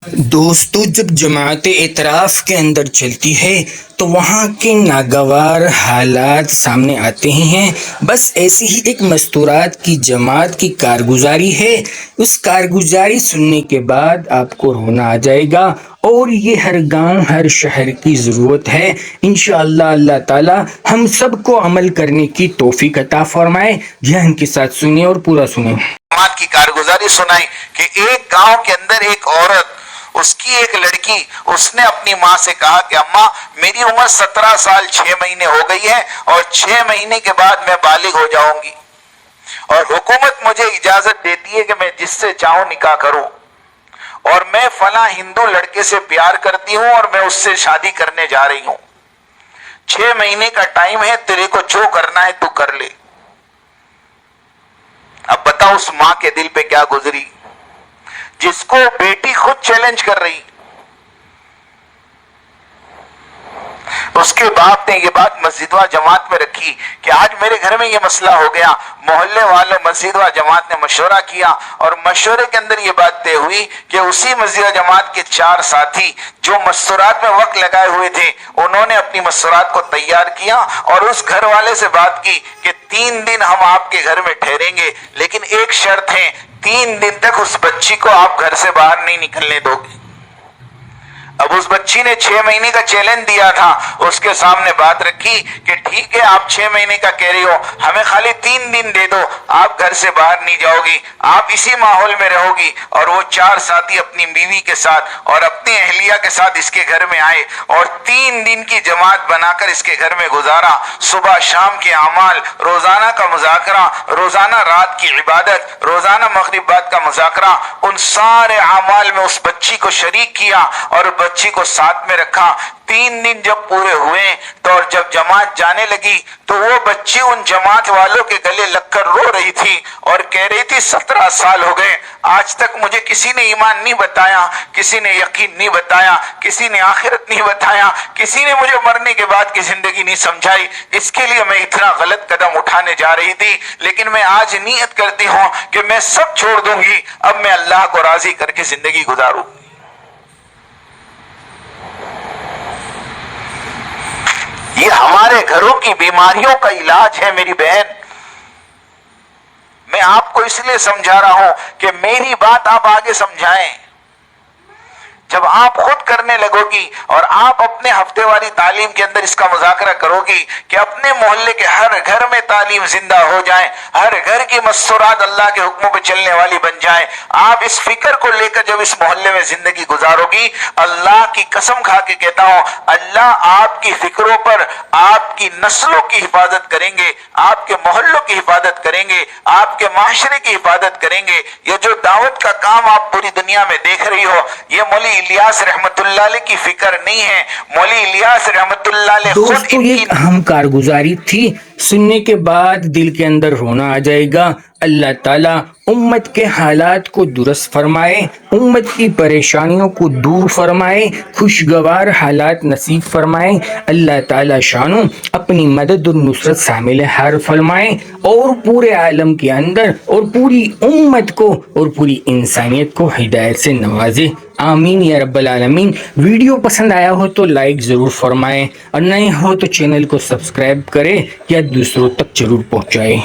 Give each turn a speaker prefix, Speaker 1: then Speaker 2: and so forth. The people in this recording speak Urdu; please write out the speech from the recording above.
Speaker 1: دوستو، جب جماعت اعتراف کے اندر چلتی ہے تو وہاں کے ناگوار حالات سامنے آتے ہی ہیں۔ بس ایسی ہی ایک مستورات کی جماعت کی کارگزاری ہے۔ اس کارگزاری سننے کے بعد آپ کو رونا آ جائے گا، اور یہ ہر گاؤں ہر شہر کی ضرورت ہے۔ انشاءاللہ اللہ تعالی ہم سب کو عمل کرنے کی توفیق عطا فرمائے۔ ذہن کے ساتھ سنیں اور پورا سنیں۔
Speaker 2: جماعت کی کارگزاری سنائی کہ ایک گاؤں کے اندر ایک عورت، اس کی ایک لڑکی، اس نے اپنی ماں سے کہا کہ اماں میری عمر 17 سال 6 مہینے ہو گئی ہے، اور 6 مہینے کے بعد میں بالغ ہو جاؤں گی، اور حکومت مجھے اجازت دیتی ہے کہ میں جس سے چاہوں نکاح کروں، اور میں فلاں ہندو لڑکے سے پیار کرتی ہوں اور میں اس سے شادی کرنے جا رہی ہوں۔ 6 مہینے کا ٹائم ہے، تیرے کو جو کرنا ہے تو کر لے۔ اب بتاؤ اس ماں کے دل پہ کیا گزری، جس کو بیٹی خود چیلنج کر رہی۔ اس کے باپ نے یہ بات مسجد و جماعت میں رکھی کہ آج میرے گھر میں یہ مسئلہ ہو گیا۔ محلے والوں، مسجد و جماعت نے مشورہ کیا، اور مشورے کے اندر یہ بات طے ہوئی کہ اسی مسجد و جماعت کے 4 ساتھی جو مستورات میں وقت لگائے ہوئے تھے، انہوں نے اپنی مستورات کو تیار کیا، اور اس گھر والے سے بات کی کہ 3 دن ہم آپ کے گھر میں ٹھہریں گے، لیکن ایک شرط ہے، 3 دن تک اس بچی کو آپ گھر سے باہر نہیں نکلنے دو گے۔ اب اس بچی نے 6 مہینے کا چیلنج دیا تھا، اس کے سامنے بات رکھی کہ ٹھیک ہے آپ 6 مہینے کا کہہ رہی ہو، ہمیں خالی 3 دن دے دو، آپ گھر سے باہر نہیں جاؤ گی، آپ اسی ماحول میں رہو گی۔ اور وہ 4 ساتھی اپنی بیوی کے ساتھ اور اپنی اہلیہ کے ساتھ اس کے گھر میں آئے، اور 3 دن کی جماعت بنا کر اس کے گھر میں گزارا۔ صبح شام کے اعمال، روزانہ کا مذاکرہ، روزانہ رات کی عبادت، روزانہ مغرب بعد کا مذاکرہ، ان سارے اعمال میں اس بچی کو شریک کیا اور بچی کو ساتھ میں رکھا۔ 3 دن جب پورے ہوئے تو جب جماعت جانے لگی تو وہ بچی ان جماعت والوں کے گلے لگ کر رو رہی تھی اور کہہ رہی تھی 17 سال ہو گئے، آج تک مجھے کسی نے ایمان نہیں بتایا، کسی نے یقین نہیں بتایا، کسی نے آخرت نہیں بتایا، کسی نے مجھے مرنے کے بعد کی زندگی نہیں سمجھائی۔ اس کے لیے میں اتنا غلط قدم اٹھانے جا رہی تھی، لیکن میں آج نیت کرتی ہوں کہ میں سب چھوڑ دوں گی، اب میں اللہ کو راضی کر کے زندگی گزاروں۔ یہ ہمارے گھروں کی بیماریوں کا علاج ہے میری بہن۔ میں آپ کو اس لیے سمجھا رہا ہوں کہ میری بات آپ آگے سمجھائیں۔ جب آپ خود کرنے لگو گی اور آپ اپنے ہفتے والی تعلیم کے اندر اس کا مذاکرہ کرو گی کہ اپنے محلے کے ہر گھر میں تعلیم زندہ ہو جائیں، ہر گھر کی مستورات اللہ کے حکموں پہ چلنے والی بن جائیں، آپ اس فکر کو لے کر جب اس محلے میں زندگی گزارو گی، اللہ کی قسم کھا کے کہتا ہوں، اللہ آپ کی فکروں پر آپ کی نسلوں کی حفاظت کریں گے، آپ کے محلوں کی حفاظت کریں گے، آپ کے معاشرے کی حفاظت کریں گے۔ یہ جو دعوت کا کام آپ پوری دنیا میں دیکھ رہی ہو، یہ مولی الیاس رحمت اللہ علیہ کی فکر نہیں ہے، مولی الیاس رحمت اللہ علیہ خود
Speaker 1: دوستو، یہ ایک اہم کارگزاری تھی، سننے کے بعد دل کے اندر رونا آ جائے گا۔ اللہ تعالیٰ امت کے حالات کو درست فرمائے، امت کی پریشانیوں کو دور فرمائے، خوشگوار حالات نصیب فرمائے۔ اللہ تعالیٰ شانو اپنی مدد اور نصرت شامل حال فرمائے، اور پورے عالم کے اندر اور پوری امت کو اور پوری انسانیت کو ہدایت سے نوازے۔ آمین یا رب العالمین۔ ویڈیو پسند آیا ہو تو لائک ضرور فرمائیں، اور نئے ہو تو چینل کو سبسکرائب کریں یا دوسروں تک ضرور پہنچائیں۔